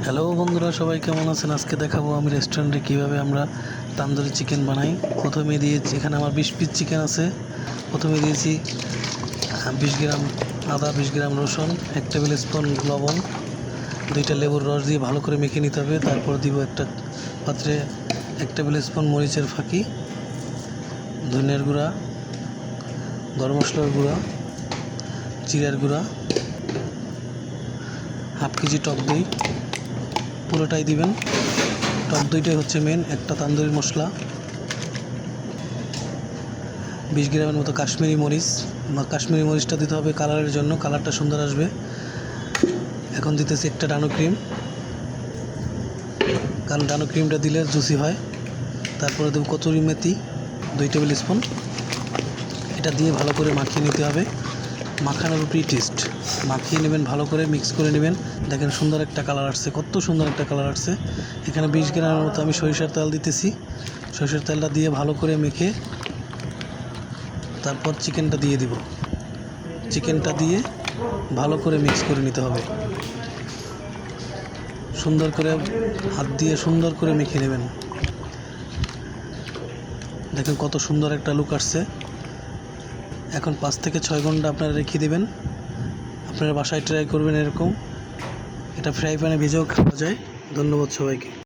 Hello বন্ধুরা, সবাই কেমন আছেন? আজকে দেখাবো আমি রেস্টুরেন্টে কীভাবে আমরা তান্দুরি চিকেন বানাই। প্রথমে দিয়েছি এখানে আমার 20 পিস চিকেন আছে। প্রথমে দিয়েছি 20 গ্রাম আদা, 20 গ্রাম রসুন, 1 টেবিল স্পুন লবণ, 2টা লেবুর রস দিয়ে ভালো করে মেখে নিতে হবে। তারপর দিব একটা পাত্রে 1 টেবিল স্পুন মরিচের ফাঁকি, ধনিয়ার গুঁড়া, গরম মশলার গুঁড়া, জিরার গুঁড়া, হাফ কেজি টক দই, পুরোটাই দিবেন। টক দইটাই হচ্ছে মেন একটা তান্দুরি মশলা। 20 গ্রামের মতো কাশ্মীরি মরিচ, কাশ্মীরি মরিচটা দিতে হবে কালারের জন্য, কালারটা সুন্দর আসবে। এখন দিতেছি একটা ডানো ক্রিম, কারণ ডানো ক্রিমটা দিলে জুসি হয়। তারপরে দেব কচুরি মেথি 2 টেবিল স্পুন। এটা দিয়ে ভালো করে মাখিয়ে নিতে হবে। মাখানোর উপরই টেস্ট। মাখিয়ে নেবেন, ভালো করে মিক্স করে নেবেন। দেখেন সুন্দর একটা কালার আসছে, কত সুন্দর একটা কালার আসছে। এখানে 20 গ্রামের মতো আমি সরিষার তেল দিতেছি। সরিষার তেলটা দিয়ে ভালো করে মেখে তারপর চিকেনটা দিয়ে দিব। চিকেনটা দিয়ে ভালো করে মিক্স করে নিতে হবে। সুন্দর করে হাত দিয়ে সুন্দর করে মেখে নেবেন। দেখেন কত সুন্দর একটা লুক আসছে। এখন 5 থেকে 6 ঘন্টা আপনারা রেখে দেবেন। আপনারা বাসায় ট্রাই করবেন এরকম। এটা ফ্রাই প্যানে ভেজেও খাওয়া যায়। ধন্যবাদ সবাইকে।